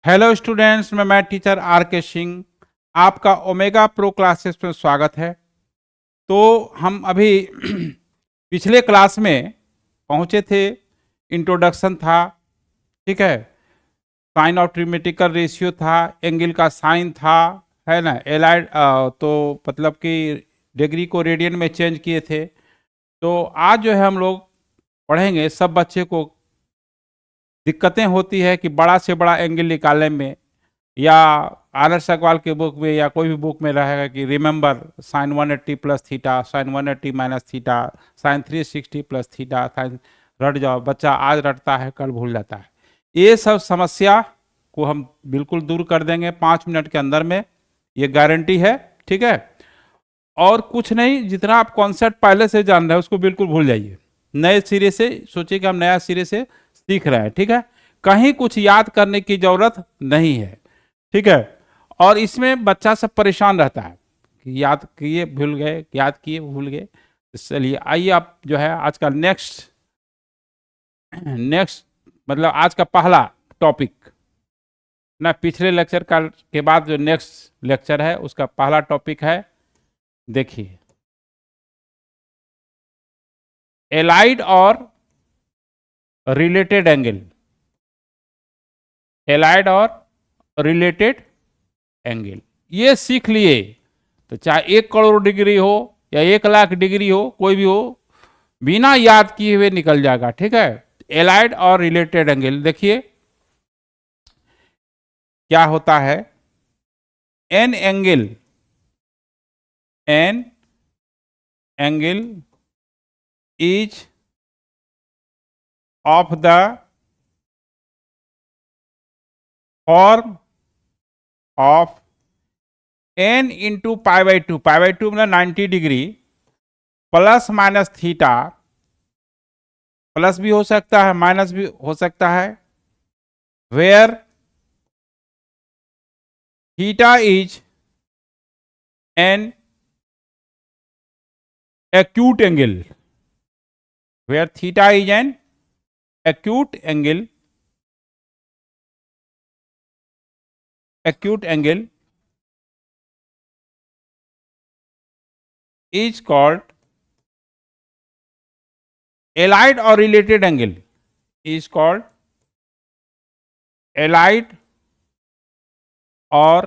Hello students, मैं teacher are के सिंह आपका ओमेगा प्रो क्लासेस में स्वागत है। तो हम अभी पिछले क्लास में पहुंचे थे। इंट्रोडक्शन था, ठीक है। साइन ऑफ ट्रिमेटिकल रेशियो था, एंगल का साइन था, है ना। एलाइड तो मतलब कि डिग्री को रेडियन में चेंज किए थे। तो आज जो है हम लोग पढ़ेंगे। सब बच्चे को दिक्कतें होती है कि बड़ा से बड़ा एंगल निकालने में, या आदर्श अग्रवाल के बुक में या कोई भी बुक में रहेगा कि remember sine 180 plus theta, sine 180 minus theta, sine 360 plus theta, sine. रट जाओ, बच्चा आज रटता है कल भूल जाता है। ये सब समस्या को हम बिल्कुल दूर कर देंगे 5 मिनट के अंदर में, ये गारंटी है, ठीक है। और कुछ नहीं, जितना आप कॉन्सेप्ट पहले से जान रहे हैं उसको बिल्कुल भूल जाइए। नए सिरे से सोचिए कि हम नया सिरे से सीख रहे हैं, ठीक है। कहीं कुछ याद करने की जरूरत नहीं है, ठीक है। और इसमें बच्चा सब परेशान रहता है कि याद किए भूल गए, याद किए भूल गए। चलिए आइए, आप जो है आज का नेक्स्ट मतलब आज का पहला टॉपिक ना, पिछले लेक्चर का के बाद जो नेक्स्ट लेक्चर है उसका पहला टॉपिक है, देखिए, एलाइड और रिलेटेड एंगल। एलाइड और रिलेटेड एंगल ये सीख लिए तो चाहे 1 करोड़ डिग्री हो या 1 लाख डिग्री हो, कोई भी हो, बिना याद किए हुए निकल जाएगा, ठीक है। एलाइड और रिलेटेड एंगल देखिए क्या होता है। N angle is of the form of n into pi by two मतलब 90 degree plus minus theta. Plus भी हो सकता है, माइनस भी हो सकता है। Where theta is an acute angle, where theta is an acute angle is called allied or related angle is called allied or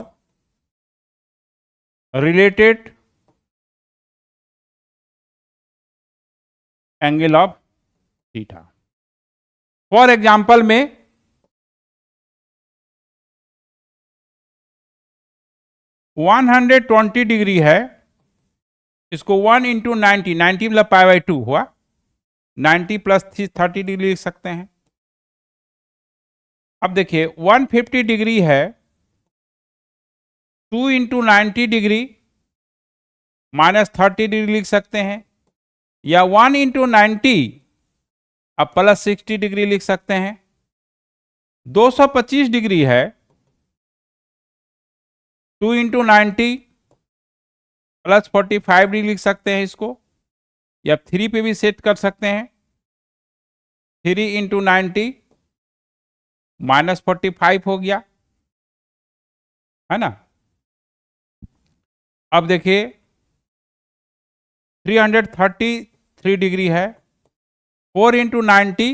related angle of theta. For example में 120 degree है, इसको 1 इंटू 90 मतलब pi by 2 हुआ, 90 plus 30 degree लिख सकते हैं। अब देखिए 150 डिग्री है, 2 इंटू 90 डिग्री माइनस 30 डिग्री लिख सकते हैं, या 1 इंटू 90 अब प्लस 60 डिग्री लिख सकते हैं। 225 डिग्री है, 2 इंटू 90 प्लस 45 डिग्री लिख सकते हैं इसको, या 3 पे भी सेट कर सकते हैं। 3 इंटू 90 माइनस 45 हो गया, है ना। अब देखिए 333 डिग्री है, 4 इंटू 90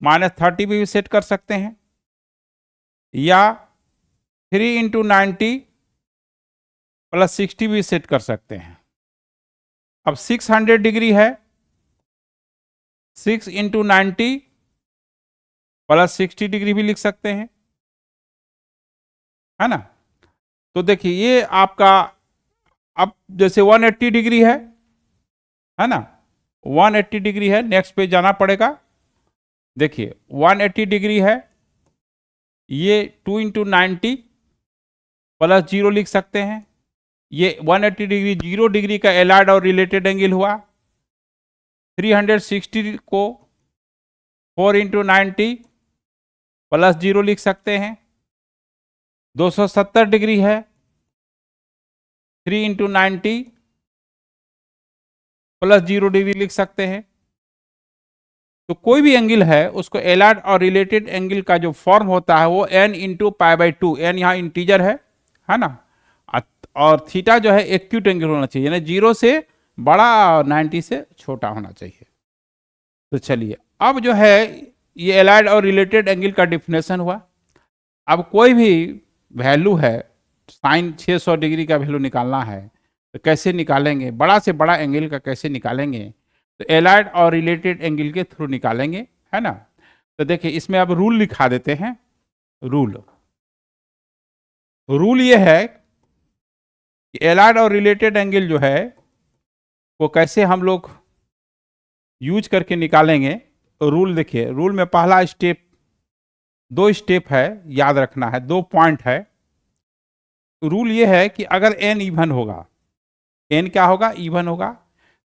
माइनस 30 भी सेट कर सकते हैं, या 3 इंटू 90 प्लस 60 भी सेट कर सकते हैं। अब 600 डिग्री है, 6 इंटू 90 प्लस 60 डिग्री भी लिख सकते हैं, है ना। तो देखिए ये आपका, अब जैसे 180 डिग्री है ना, 180 डिग्री है, नेक्स्ट पे जाना पड़ेगा। देखिए 180 डिग्री है, ये 2 इंटू 90 प्लस 0 लिख सकते हैं। ये 180 डिग्री 0 डिग्री का एलाइड और रिलेटेड एंगल हुआ। 360 को 4 इंटू 90 प्लस 0 लिख सकते हैं। 270 डिग्री है, 3 इंटू 90 प्लस 0 डिग्री लिख सकते हैं। तो कोई भी एंगल है उसको एलाइड और रिलेटेड एंगल का जो फॉर्म होता है वो n into pi by two, n यहाँ इंटीजर है ना, और थीटा जो है एक्यूट एंगल होना चाहिए, यानी 0 से बड़ा और 90 से छोटा होना चाहिए। तो चलिए अब जो है ये एलाइड और रिलेटेड एंगल का डिफिनेशन हुआ। अब कोई भी वैल्यू है, साइन 600 डिग्री का वैल्यू निकालना है तो कैसे निकालेंगे, बड़ा से बड़ा एंगल का कैसे निकालेंगे, तो एलाइड और रिलेटेड एंगल के थ्रू निकालेंगे, है ना। तो देखिए इसमें अब रूल लिखा देते हैं। रूल ये है कि एलाइड और रिलेटेड एंगल जो है वो कैसे हम लोग यूज करके निकालेंगे। तो रूल देखिए, रूल में पहला स्टेप, 2 स्टेप है, याद रखना है, 2 पॉइंट है। रूल ये है कि अगर एन इवन होगा, एन क्या होगा, इवन होगा,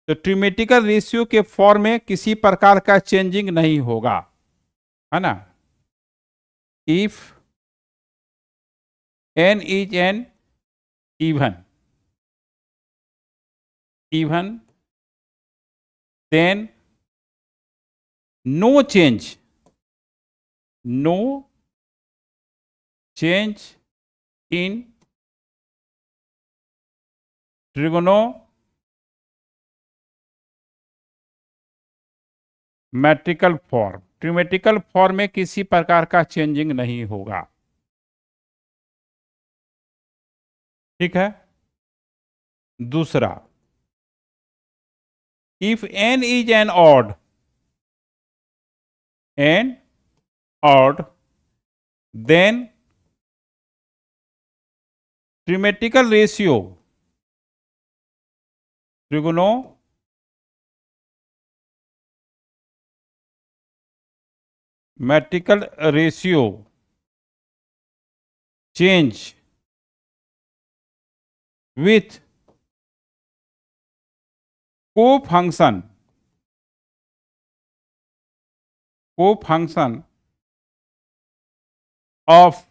तो ट्रिमेटिकल रेशियो के फॉर्म में किसी प्रकार का चेंजिंग नहीं होगा, है ना। If n is n even then no change in trigonometrical form, trigonometrical form में किसी प्रकार का चेंजिंग नहीं होगा, ठीक है। दूसरा, if n is n odd then trigonometrical ratio trigonometrical ratio change with cofunction of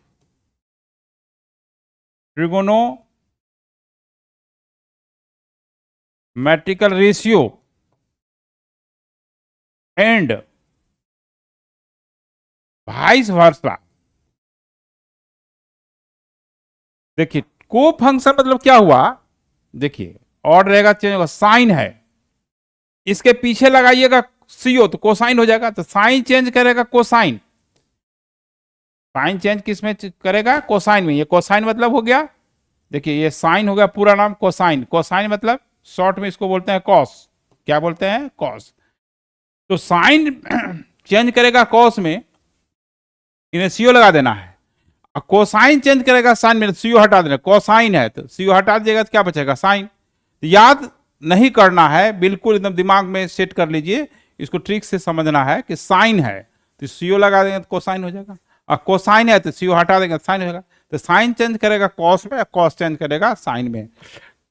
trigonometrical ratio and vice versa. देखिए को फंक्शन मतलब क्या हुआ, देखिए ऑड रहेगा चेंज होगा, साइन है, इसके पीछे लगाइएगा सीओ तो कोसाइन हो जाएगा, तो साइन चेंज करेगा कोसाइन, साइन चेंज किस में करेगा, कोसाइन में। ये कोसाइन मतलब हो गया, देखिए ये साइन हो गया, पूरा नाम कोसाइन, कोसाइन मतलब शॉर्ट में इसको बोलते हैं कॉस, क्या बोलते हैं, कॉस। तो साइन चेंज करेगा कॉस में, इन्हें सीओ लगा देना है, और कोसाइन चेंज करेगा साइन में, सीओ हटा देना, कोसाइन है तो सीओ हटा दिएगा तो क्या बचेगा, साइन। तो याद नहीं करना है, बिल्कुल एकदम दिमाग में सेट कर लीजिए, इसको ट्रिक से समझना है कि साइन है तो सीओ लगा देंगे तो कोसाइन हो जाएगा, और कोसाइन है तो सीओ हटा देंगे तो साइन हो जाएगा। तो साइन चेंज करेगा कॉस में, कॉस चेंज करेगा साइन में।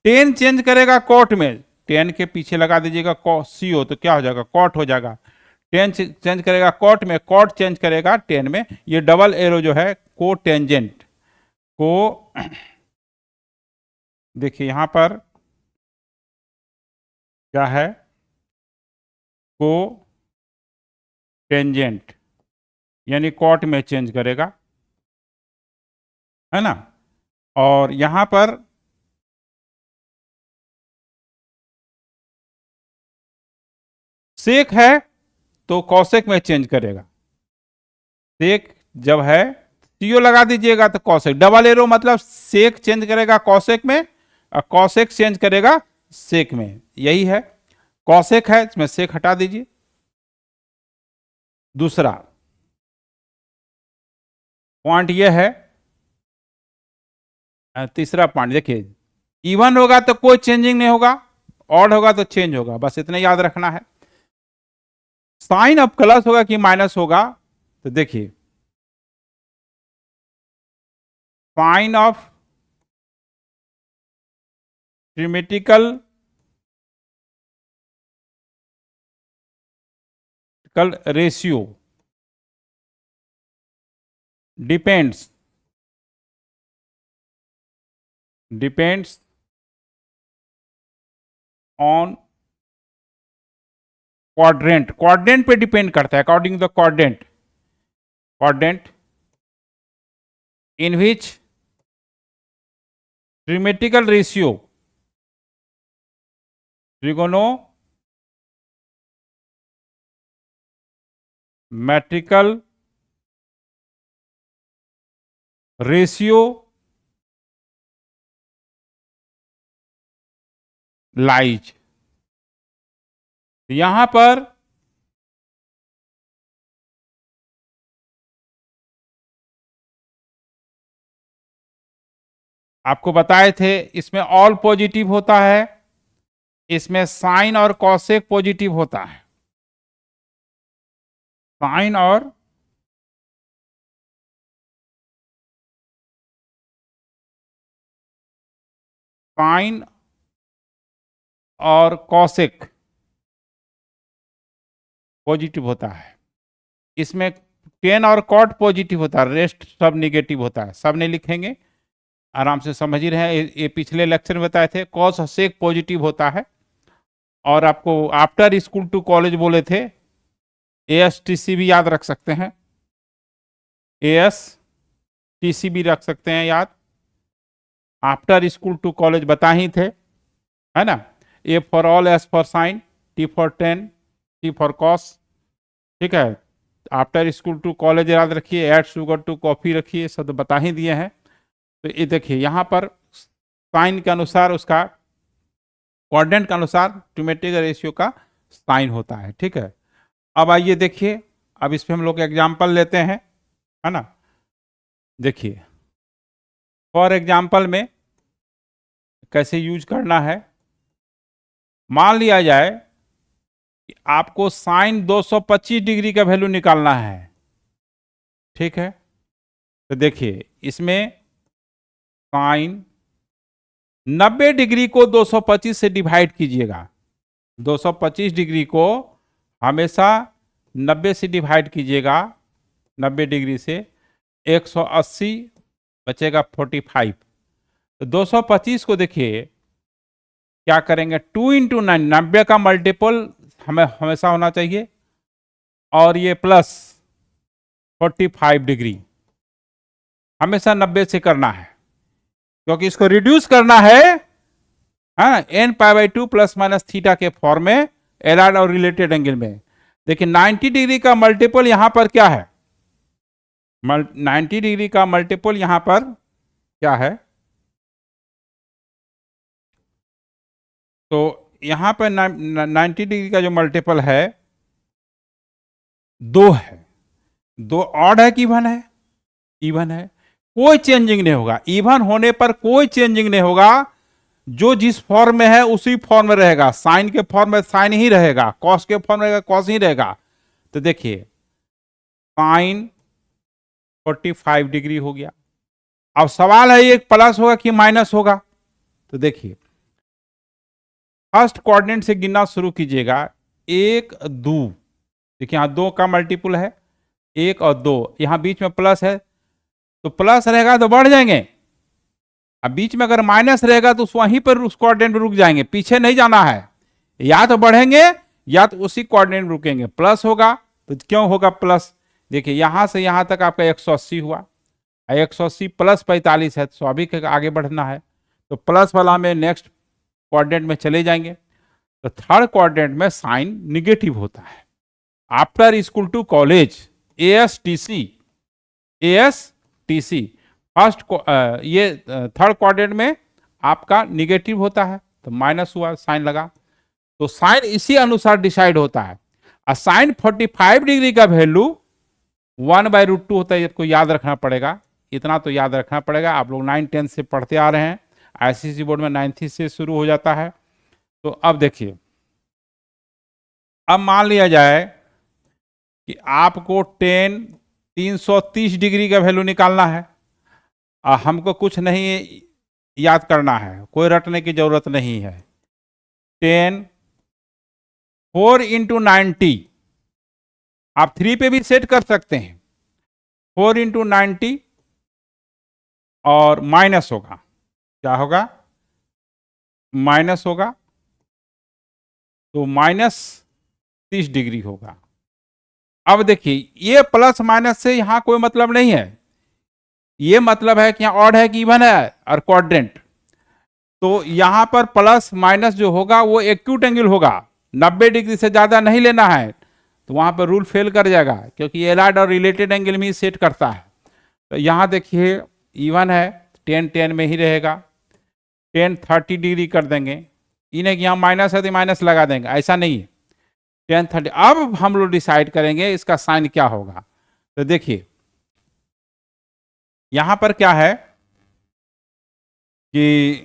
टेन चेंज करेगा कॉट में, टेन के पीछे लगा दीजिएगा सीओ तो क्या हो जाएगा, कॉट हो जाएगा। टेन चेंज करेगा कॉट में, कॉट चेंज करेगा टेन में। ये डबल एरो जो है को टेंजेंट को, देखिए यहां पर क्या है, को टेंजेंट यानी कॉट में चेंज करेगा, है ना। और यहां पर सेक है तो कौशिक में चेंज करेगा, सेक जब है सीओ लगा दीजिएगा तो कौशिक, डबल एरो मतलब सेक चेंज करेगा कौशिक में और कौशिक चेंज करेगा सेक में, यही है। कौशिक है इसमें सेक हटा दीजिए। दूसरा पॉइंट यह है, तीसरा पॉइंट देखिए, इवन होगा तो कोई चेंजिंग नहीं होगा, ऑड होगा तो चेंज होगा, बस इतना याद रखना है। साइन अब प्लस होगा कि माइनस होगा, तो देखिए sign of trigonometrical ratio depends on quadrant, quadrant पे डिपेंड करता है, according the quadrant, quadrant in which trigonometrical ratio, trigonometrical ratio lies. यहां पर आपको बताए थे, इसमें ऑल पॉजिटिव होता है, इसमें साइन और कॉसेक पॉजिटिव होता है, साइन और साइन और कॉसेक पॉजिटिव होता है। इसमें टेन और कॉट पॉजिटिव होता है, रेस्ट सब निगेटिव होता है। सब नहीं लिखेंगे, आराम से समझ ही रहे हैं, ये पिछले लेक्चर में बताए थे। कॉस सेक पॉजिटिव होता है। और आपको आफ्टर स्कूल टू कॉलेज बोले थे, ASTC भी याद रख सकते हैं, ASTC भी रख सकते हैं याद, आफ्टर स्कूल टू कॉलेज बता ही थे, है ना। A for all, S for sine, T for tan, T for cos, ठीक है। आफ्टर स्कूल टू कॉलेज याद रखिए, ऐड शुगर टू कॉफी रखिए, सब बता ही दिए हैं। तो ये देखिए यहाँ पर साइन के अनुसार, उसका क्वाड्रेंट के अनुसार ट्रिमेटिकल रेशियो का साइन होता है, ठीक है। अब आइए देखिए, अब इस पे हम लोग एग्जाम्पल लेते हैं, है ना। देखिए फॉर एग्जाम्पल में कैसे यूज करना है। मान लिया जाए कि आपको साइन 225 डिग्री का वैल्यू निकालना है, ठीक है। तो देखिए इसमें साइन 90 डिग्री को 225 से डिवाइड कीजिएगा, 225 डिग्री को हमेशा 90 से डिवाइड कीजिएगा, 90 डिग्री से 180 बचेगा 45। तो 225 को देखिए क्या करेंगे, 2 इंटू 9, 90 का मल्टीपल हमें हमेशा होना चाहिए, और ये प्लस 45 डिग्री हमेशा 90 से करना है, क्योंकि इसको रिड्यूस करना है, हाँ, n π/2 प्लस माइनस थीटा के फॉर्म में, एलाइड और रिलेटेड एंगल में। देखिए 90 डिग्री का मल्टीपल यहां पर क्या है, 90 डिग्री का मल्टीपल यहां पर क्या है, तो यहां पर 90 डिग्री का जो मल्टीपल है 2 है। 2 ऑड है कि इवन है, इवन है, कोई चेंजिंग नहीं होगा। इवन होने पर कोई चेंजिंग नहीं होगा, जो जिस फॉर्म में है उसी फॉर्म में रहेगा। साइन के फॉर्म में साइन ही रहेगा, कॉस के फॉर्म में रहेगा कॉस ही रहेगा। तो देखिए साइन 45 डिग्री हो गया। अब सवाल है ये प्लस होगा कि माइनस होगा। तो देखिए फर्स्ट क्वाड्रेंट से गिनना शुरू कीजिएगा, 1 2, देखिए यहां 2 का मल्टीपल है, 1 और 2, यहां बीच में प्लस है, तो प्लस रहेगा तो बढ़ जाएंगे। अब बीच में अगर माइनस रहेगा तो वहीं पर उस क्वाड्रेंट में रुक जाएंगे, पीछे नहीं जाना है, या तो बढ़ेंगे या तो उसी क्वाड्रेंट में रुकेंगे। प्लस होगा तो क्यों होगा प्लस, देखिए यहां से यहां तक आपका 180 हुआ, 180 प्लस 45 है, तो स्वाभाविक आगे बढ़ना है, तो प्लस वाला में नेक्स्ट क्वाड्रेंट में चले जाएंगे। तो थर्ड क्वाड्रेंट में साइन निगेटिव होता है। After school to college, ASTC, first ये थर्ड क्वाड्रेंट में आपका निगेटिव होता है, तो माइनस हुआ, साइन लगा। तो साइन इसी अनुसार डिसाइड होता है। और साइन 45 डिग्री का वैल्यू 1/√2 होता है, इसको याद रखना पड़ेगा, इतना तो याद रखना पड़ेगा। आप लोग 9 10 से पढ़ते आ रहे हैं, ICSE बोर्ड में 9th से शुरू हो जाता है। तो अब देखिए, अब मान लिया जाए कि आपको 330 डिग्री का वैल्यू निकालना है, हमको कुछ नहीं याद करना है, कोई रटने की जरूरत नहीं है। 4 इंटू 90, आप 3 पे भी सेट कर सकते हैं, 4 इंटू 90 और माइनस होगा, क्या होगा, माइनस होगा, तो माइनस 30 डिग्री होगा। अब देखिए ये प्लस माइनस से यहां कोई मतलब नहीं है, ये मतलब है कि यहां ऑड है कि इवन है और क्वाड्रेंट। तो यहां पर प्लस माइनस जो होगा वो एक्यूट एंगल होगा, 90 डिग्री से ज्यादा नहीं लेना है, तो वहां पर रूल फेल कर जाएगा, क्योंकि एलाइड और रिलेटेड एंगल में ही सेट करता है। तो यहां देखिए इवन है, 10 में ही रहेगा, 10 30 डिग्री कर देंगे, इन्हें कि यहाँ माइनस है तो माइनस लगा देंगे, ऐसा नहीं है, 10 30। अब हम लोग डिसाइड करेंगे इसका साइन क्या होगा। तो देखिए यहां पर क्या है कि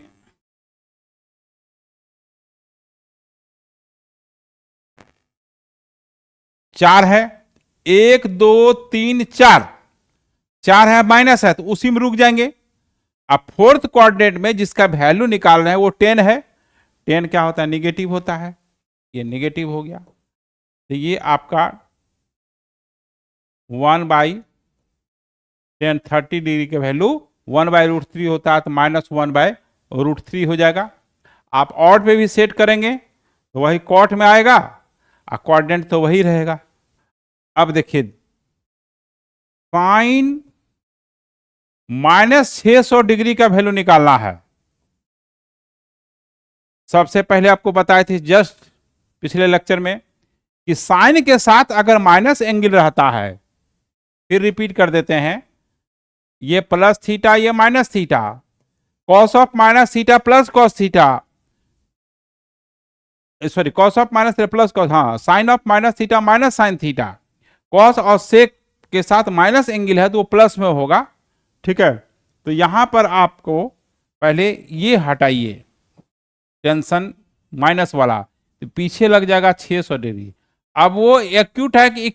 चार है, 1 2 3 4, 4 है माइनस है तो उसी में रुक जाएंगे। अब फोर्थ कोऑर्डिनेट में जिसका वैल्यू निकाल रहे हैं वो 10 है, 10 क्या होता है, निगेटिव होता है, ये निगेटिव हो गया। तो ये आपका 1/10 30 डिग्री के वैल्यू 1/√3 होता है, तो -1/√3 हो जाएगा। आप ऑड पे भी सेट करेंगे तो वही कॉट में आएगा और कोऑर्डिनेट तो वही रहेगा। अब देखिए साइन -600 डिग्री का वैल्यू निकालना है। सबसे पहले आपको बताए थे जस्ट पिछले लेक्चर में कि साइन के साथ अगर माइनस एंगल रहता है, फिर रिपीट कर देते हैं, ये प्लस थीटा ये minus theta, cos of minus theta plus cos theta, sorry cos of minus theta plus cos, हाँ sine of minus theta minus sine theta, cos और सेक के साथ माइनस एंगल है तो वो प्लस में होगा, ठीक है। तो यहां पर आपको पहले ये हटाइए टेंशन माइनस वाला, तो पीछे लग जाएगा 600 डिग्री। अब वो एक्यूट है कि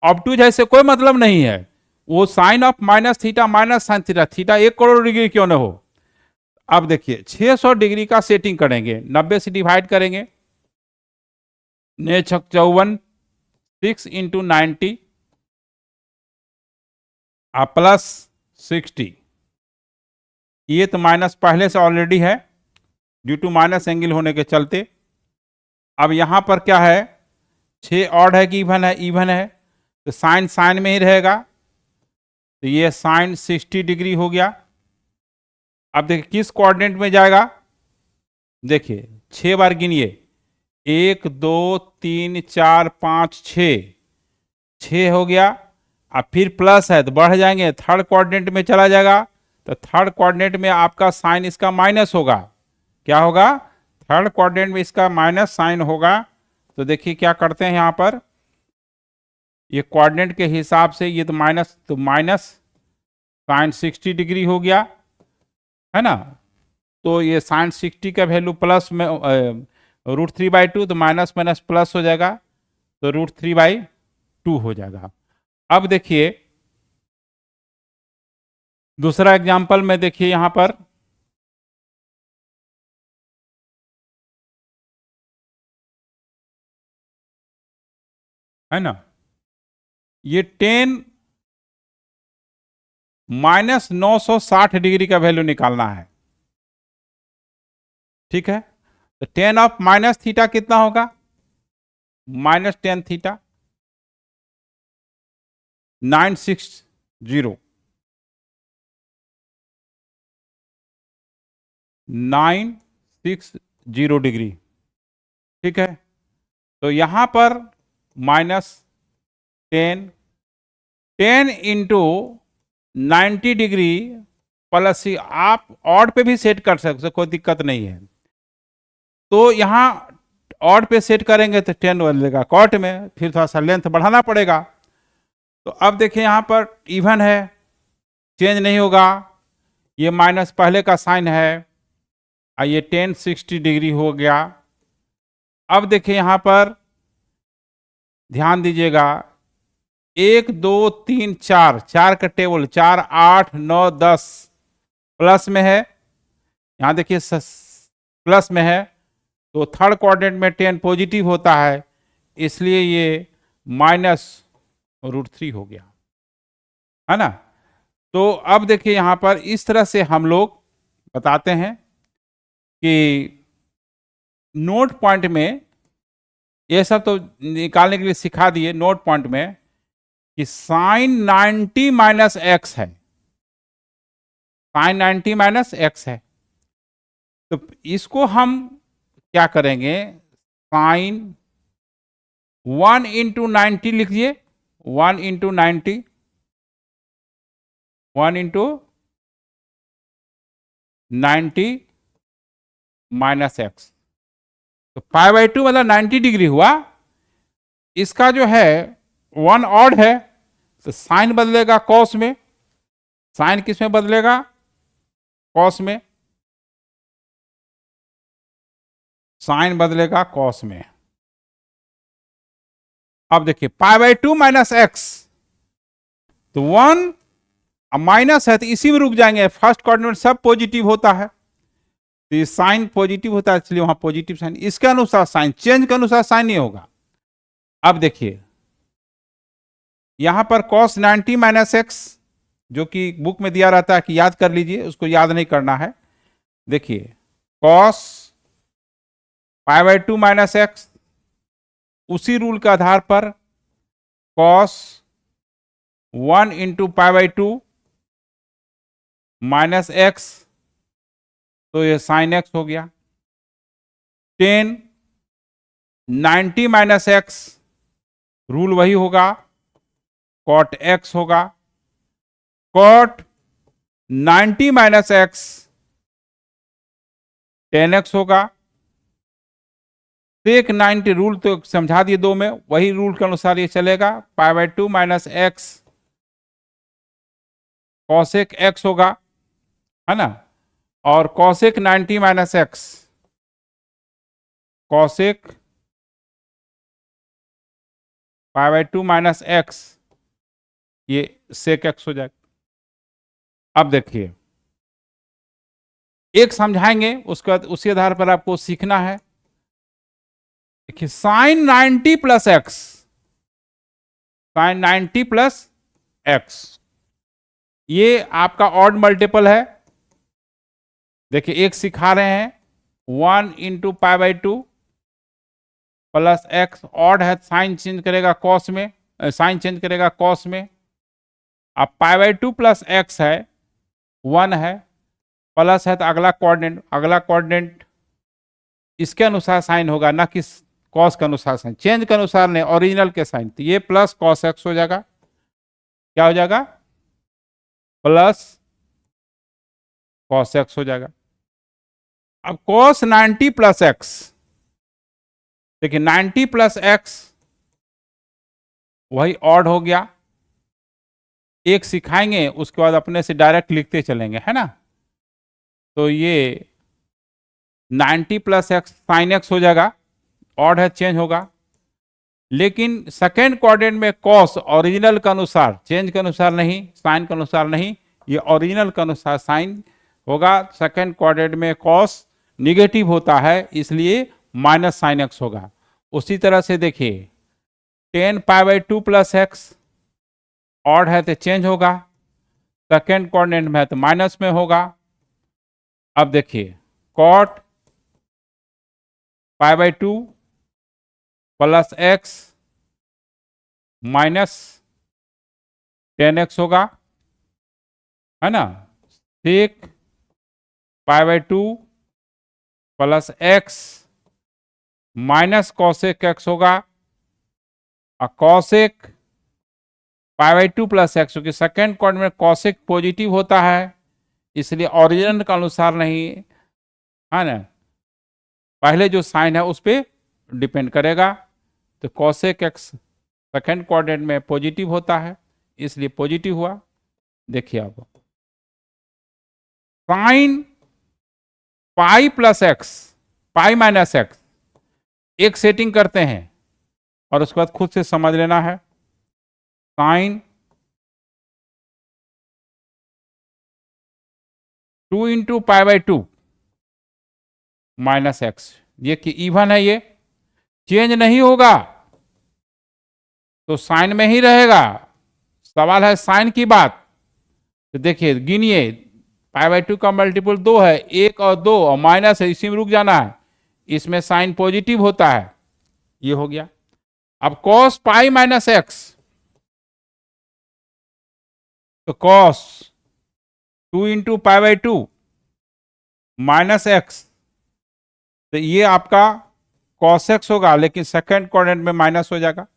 ऑब्टूज है, इससे कोई मतलब नहीं है, वो sine of minus theta minus sine theta, theta 1 crore degree क्यों ना हो। अब देखिए 600 डिग्री का सेटिंग करेंगे, 90 से डिवाइड करेंगे, 9 6 इंटू 90 प्लस 60, ये तो माइनस पहले से ऑलरेडी है ड्यू टू माइनस एंगल होने के चलते। अब यहां पर क्या है, 6 ऑड है कि इवन है, इवन है, तो साइन साइन में ही रहेगा, तो ये साइन 60 डिग्री हो गया। अब देखिए किस कोऑर्डिनेट में जाएगा, देखिए 6 बार गिनिए, 1 2 3 4 5 6 हो गया। अब फिर प्लस है तो बढ़ जाएंगे, थर्ड कोऑर्डिनेट में चला जाएगा, तो थर्ड कोऑर्डिनेट में आपका साइन इसका माइनस होगा, क्या होगा, थर्ड कोऑर्डिनेट में इसका माइनस साइन होगा। तो देखिए क्या करते हैं यहां पर, ये कोऑर्डिनेट के हिसाब से ये तो माइनस साइन 60 डिग्री हो गया है ना, तो ये साइन 60 का वैल्यू प्लस में √3/2, तो माइनस माइनस प्लस हो जाएगा, तो √3/2 हो जाएगा। अब देखिए दूसरा एग्जांपल में, देखिए यहां पर है ना, ये 10 -960 डिग्री का वैल्यू निकालना है, ठीक है। तो 10 ऑफ माइनस थीटा कितना होगा, -10 थीटा, 960 960 डिग्री, ठीक है। तो यहां पर -10 इंटू 90 डिग्री प्लस, आप ऑड पे भी सेट कर सकते, कोई दिक्कत नहीं है। तो यहां ऑड पे सेट करेंगे तो 10 बदलेगा कॉट में, फिर थोड़ा सा लेंथ बढ़ाना पड़ेगा। तो अब देखिए यहां पर इवन है, चेंज नहीं होगा, ये माइनस पहले का साइन है, ये 1060 डिग्री हो गया। अब देखिए यहां पर ध्यान दीजिएगा, 1 2 3 4, 4 का टेबल, 4 8 9 10 प्लस में है, यहां देखिए प्लस में है, तो थर्ड कोऑर्डिनेट में 10 पॉजिटिव होता है, इसलिए ये -√3 हो गया, है ना। तो अब देखिए यहां पर इस तरह से हम लोग बताते हैं कि नोट पॉइंट में ये सब तो निकालने के लिए सिखा दिए नोट पॉइंट में कि साइन 90 माइनस एक्स है, साइन 90 माइनस एक्स है। तो इसको हम क्या करेंगे, साइन 1 इंटू 90 लिखिए, 1 इंटू 90, 1 इंटू 90 माइनस एक्स। तो 5/2 मतलब 90 डिग्री हुआ। इसका जो है 1 ऑड है, तो साइन बदलेगा कॉस में। साइन किस में बदलेगा, कॉस में। साइन बदलेगा कॉस में। अब देखिए π/2 माइनस एक्स, तो 1 माइनस है तो इसी में रुक जाएंगे, फर्स्ट कोऑर्डिनेट सब पॉजिटिव होता है, तो ये साइन पॉजिटिव होता है इसलिए वहां पॉजिटिव साइन। इसके अनुसार साइन, चेंज के अनुसार साइन नहीं होगा। अब देखिए यहां पर cos 90 माइनस एक्स, जो कि बुक में दिया रहता है कि याद कर लीजिए, उसको याद नहीं करना है। देखिए cos π/2 माइनस एक्स, उसी रूल के आधार पर cos 1 इंटू π/2 माइनस एक्स, तो ये साइन एक्स हो गया। 10 90 माइनस एक्स, रूल वही होगा, कॉट एक्स होगा। कॉट 90 माइनस एक्स 10x होगा। सेक 90 रूल तो समझा दिए दो में, वही रूल के अनुसार ये चलेगा। π/2 माइनस एक्स कॉसेक एक्स होगा, है ना। और cosec 90 minus x, cosec π/2 minus x, ये सेक एक्स हो जाएगा। अब देखिए एक समझाएंगे, उसके बाद उसी आधार पर आपको सीखना है। देखिए sine 90 plus x, sine 90 plus x, ये आपका ऑड मल्टीपल है। देखिए एक सिखा रहे हैं 1 इंटू π/2 प्लस एक्स, ऑड है साइन चेंज करेगा कॉस में, साइन चेंज करेगा कॉस में। अब π/2 प्लस एक्स है, 1 है, प्लस है तो अगला कोऑर्डिनेट इसके अनुसार साइन होगा, ना कि कॉस के अनुसार साइन, चेंज के अनुसार नहीं, ओरिजिनल के साइन। तो ये प्लस कॉस एक्स हो जाएगा, क्या हो जाएगा, प्लस कॉस एक्स हो जाएगा। अब cos 90 प्लस एक्स, देखिए 90 प्लस एक्स वही ऑड हो गया। एक सिखाएंगे उसके बाद अपने से डायरेक्ट लिखते चलेंगे, है ना। तो ये 90 प्लस एक्स साइन एक्स हो जाएगा, ऑड है चेंज होगा। लेकिन सेकेंड क्वाड्रेंट में कॉस ओरिजिनल के अनुसार, चेंज के अनुसार नहीं, साइन के अनुसार नहीं, ये ओरिजिनल के अनुसार साइन होगा। सेकेंड क्वाड्रेंट में कॉस निगेटिव होता है, इसलिए माइनस साइन एक्स होगा। उसी तरह से देखिए 10 π/2 प्लस एक्स, ऑड है तो चेंज होगा, सेकेंड क्वाड्रेंट में है तो माइनस में होगा। अब देखिए cot π/2 plus x minus 10x होगा, है ना। Sec π/2 plus x minus cosec x होगा। और कॉसेक π/2 प्लस एक्स, क्योंकि सेकेंड क्वाड्रेंट में कॉसेक पॉजिटिव होता है, इसलिए ओरिजिनल के अनुसार नहीं, है ना, पहले जो साइन है उस पर डिपेंड करेगा। तो कॉसेक एक्स सेकेंड क्वाड्रेंट में पॉजिटिव होता है, इसलिए पॉजिटिव हुआ। देखिए अब sine pi plus x, pi minus x, एक सेटिंग करते हैं और उसके बाद खुद से समझ लेना है। साइन 2 इंटू π/2 माइनस एक्स, ये कि इवन है, ये चेंज नहीं होगा तो साइन में ही रहेगा। सवाल है साइन की बात, तो देखिए गिनिए, π/2 का मल्टीपल 2 है, 1 और 2 और माइनस है, इसी में रुक जाना है। इसमें साइन पॉजिटिव होता है, ये हो गया। अब कॉस पाई माइनस एक्स, तो कॉस 2 × π/2 माइनस एक्स, तो ये आपका कॉस एक्स होगा, लेकिन सेकंड क्वाड्रेंट में माइनस हो जाएगा।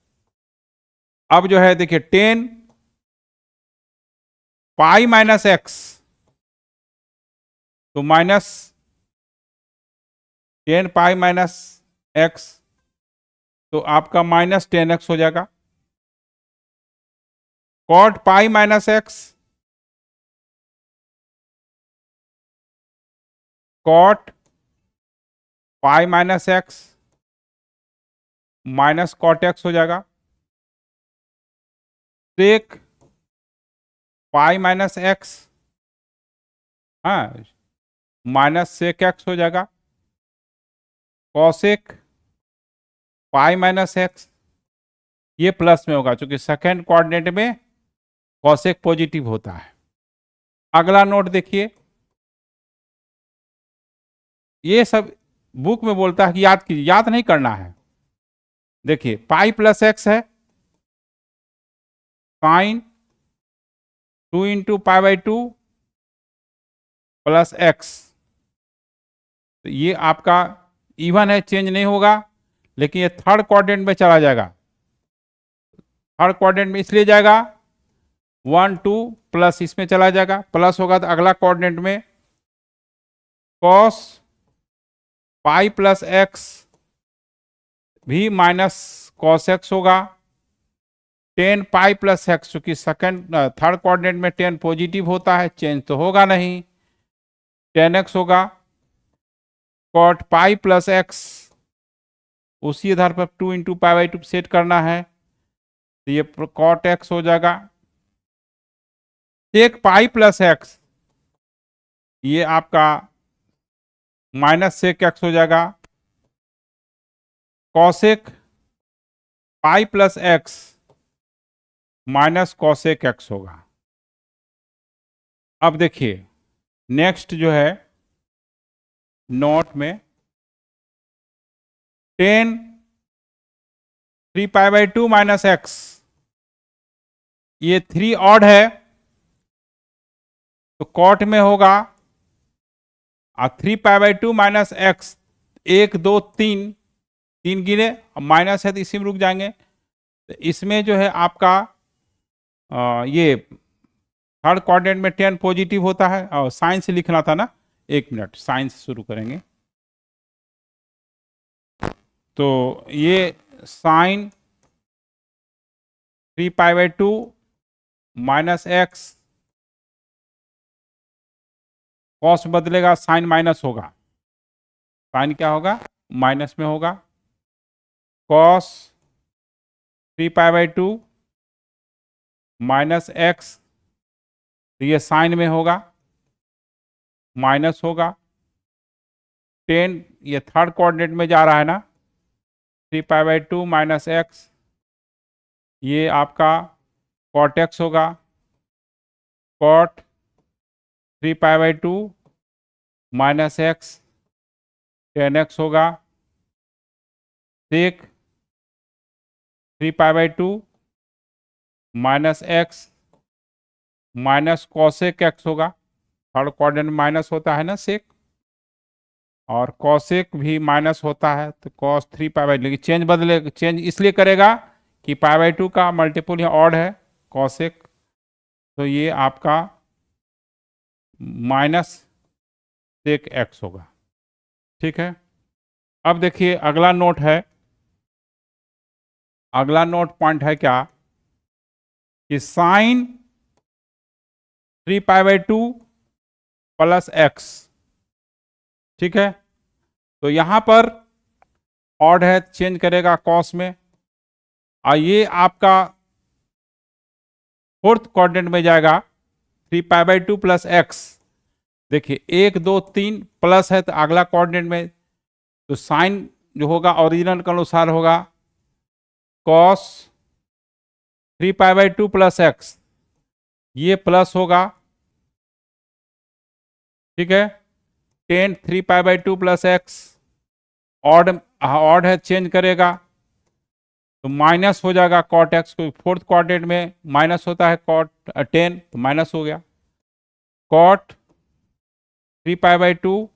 अब जो है देखिए 10π-x, तो माइनस 10π-x, तो आपका -10x हो जाएगा। cot π-x, cot π-x minus cot x हो जाएगा। sec π-x, हाँ, माइनस sec x हो जाएगा। cosec π-x, ये प्लस में होगा क्योंकि सेकेंड कोऑर्डिनेट में cosec पॉजिटिव होता है। अगला नोट देखिए, ये सब बुक में बोलता है कि याद कीजिए, याद नहीं करना है। देखिए पाई प्लस एक्स है, साइन 2 × π/2 प्लस एक्स, तो ये आपका इवन है, चेंज नहीं होगा, लेकिन ये थर्ड क्वाड्रेंट में चला जाएगा। थर्ड क्वाड्रेंट में इसलिए जाएगा 1 2 प्लस इसमें चला जाएगा, प्लस होगा तो अगला क्वाड्रेंट में कॉस पाई प्लस एक्स भी माइनस कॉस एक्स होगा। 10π+x, चूंकि सेकंड थर्ड क्वाड्रेंट में 10 पॉजिटिव होता है, चेंज तो होगा नहीं, 10x होगा। cot π+x, उसी आधार पर 2 × π/2 सेट करना है, तो ये cot x हो जाएगा। sec π+x, ये आपका माइनस sec x हो जाएगा। cosec π+x minus cosec x होगा। अब देखिए नेक्स्ट जो है नोट में 10 3π/2 माइनस एक्स, ये 3 ऑड है तो कॉट में होगा, और 3π/2 माइनस एक्स 1 2 3 3 गिने, माइनस है तो इसी में रुक जाएंगे। तो इसमें जो है आपका ये थर्ड क्वाड्रेंट में 10 पॉजिटिव होता है, और साइन से लिखना था ना, 1 मिनट, साइन से शुरू करेंगे। तो ये साइन 3π/2 माइनस एक्स, कॉस बदलेगा, साइन माइनस होगा, साइन क्या होगा, माइनस में होगा। कॉस 3π/2 माइनस एक्स, तो ये साइन में होगा, माइनस होगा। 10, ये थर्ड कोऑर्डिनेट में जा रहा है ना, 3π/2 माइनस एक्स, ये आपका cot x होगा। cot 3π/2 माइनस एक्स 10x होगा। sec 3π/2 minus x minus cosec x होगा, थर्ड क्वाड्रेंट माइनस होता है ना sec, और cosec भी माइनस होता है, तो cos 3π/2, लेकिन चेंज बदले, चेंज इसलिए करेगा कि π/2 का मल्टीपल यहाँ ऑड है cosec, तो ये आपका माइनस sec x होगा। ठीक है, अब देखिए अगला नोट है, अगला नोट पॉइंट है क्या कि साइन 3π/2 प्लस एक्स, ठीक है, तो यहां पर ऑड है, चेंज करेगा कॉस में, और ये आपका फोर्थ क्वाड्रेंट में जाएगा 3π/2 प्लस एक्स। देखिए 1 2 3 प्लस है तो अगला क्वाड्रेंट में, तो साइन जो होगा ओरिजिनल के अनुसार होगा कॉस 3π/2 प्लस एक्स, ये प्लस होगा, ठीक है। 10 3π/2 प्लस एक्स, ऑड है, चेंज करेगा, तो माइनस हो जाएगा कॉट एक्स, को फोर्थ क्वाड्रेंट में माइनस होता है कॉट 10, तो माइनस हो गया। कॉट 3π/2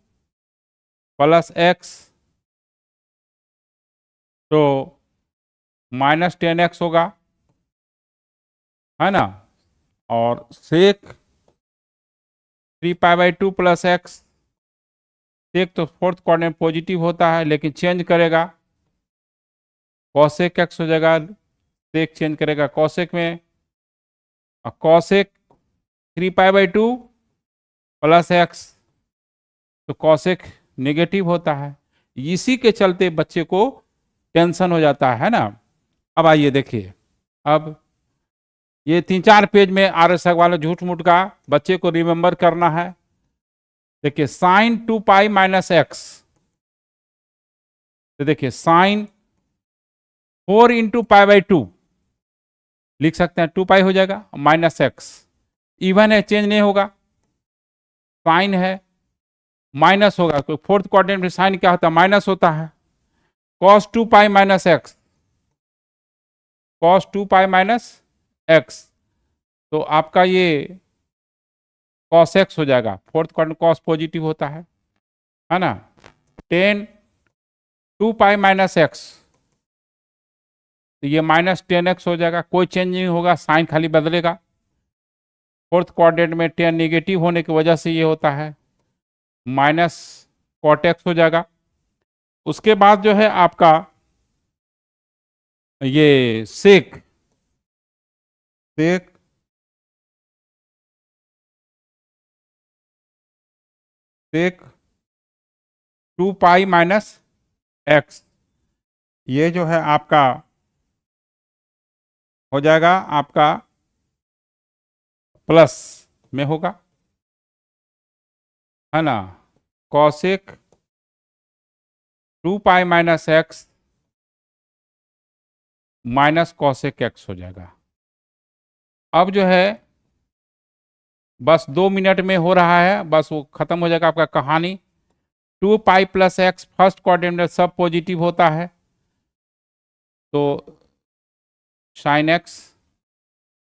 प्लस एक्स, तो -10x होगा, है ना। और सेक 3π/2 प्लस एक्स, सेक तो फोर्थ क्वाड्रेंट पॉजिटिव होता है लेकिन चेंज करेगा, कॉसेक एक्स हो जाएगा, सेक चेंज करेगा कॉसेक में, और कॉसेक 3π/2 प्लस एक्स, तो कॉसेक नेगेटिव होता है। इसी के चलते बच्चे को टेंशन हो जाता है ना। अब आइए देखिए, अब ये 3-4 पेज में आरएस वाले झूठ मूठ का बच्चे को रिमेंबर करना है। देखिए साइन 2π - x, तो देखिए साइन 4 × π/2 लिख सकते हैं, 2π हो जाएगा, -x इवन है, चेंज नहीं होगा, साइन है माइनस होगा, तो फोर्थ क्वाड्रेंट में साइन क्या होता है, माइनस होता है। cos 2π - x, cos 2π - x, तो आपका ये cos x हो जाएगा, फोर्थ क्वाड्रेंट cos पॉजिटिव होता है ना। 10 2π - x, तो ये -10x हो जाएगा, कोई चेंज नहीं होगा, साइन खाली बदलेगा। फोर्थ क्वाड्रेंट में 10 नेगेटिव होने की वजह से ये होता है, माइनस cot x हो जाएगा। उसके बाद जो है आपका ये सेक 2π - x, ये जो है आपका हो जाएगा, आपका प्लस में होगा, है ना। Cosec 2π - x minus cosec x हो जाएगा। अब जो है बस 2 मिनट में हो रहा है, बस वो खत्म हो जाएगा आपका कहानी। 2π + x फर्स्ट क्वाड्रेंट में सब पॉजिटिव होता है, तो साइन x,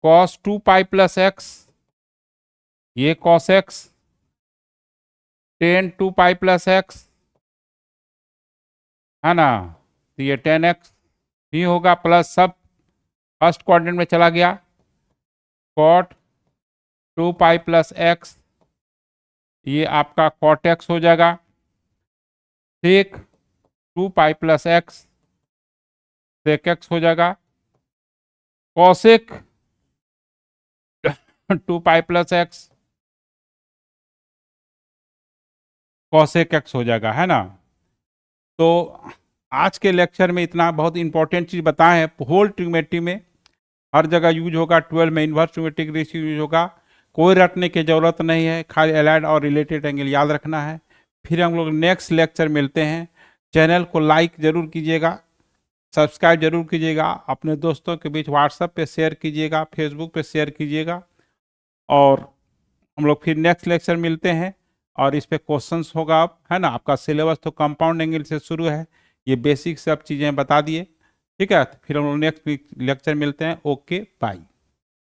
cos 2π + x, ये cos x, 10 2π + x, है ना, तो ये 10x भी होगा, प्लस सब फर्स्ट क्वाड्रेंट में चला गया, cot 2π + x, ये आपका cot x हो जाएगा। sec 2π + x, sec x हो जाएगा। cosec 2π + x, cosec x हो जाएगा, है ना। तो आज के लेक्चर में इतना, बहुत इंपॉर्टेंट चीज बताए हैं। होल ट्रिग्नोमेट्री में हर जगह यूज होगा, 12 में इन्वर्स ट्रिग्नोमेट्रिक रेशियो यूज होगा, कोई रटने की जरूरत नहीं है, खाली एलाइड और रिलेटेड एंगल याद रखना है। फिर हम लोग नेक्स्ट लेक्चर मिलते हैं। चैनल को लाइक जरूर कीजिएगा, सब्सक्राइब जरूर कीजिएगा, अपने दोस्तों के बीच व्हाट्सएप पे शेयर कीजिएगा, फेसबुक पे शेयर कीजिएगा, और हम लोग फिर नेक्स्ट लेक्चर मिलते हैं। और इस पे क्वेश्चंस होगा, अब है ना। आपका सिलेबस तो कंपाउंड एंगल से शुरू है, ये बेसिक सब चीज़ें बता दिए, ठीक है। फिर हम लोग नेक्स्ट लेक्चर मिलते हैं। Okay bye.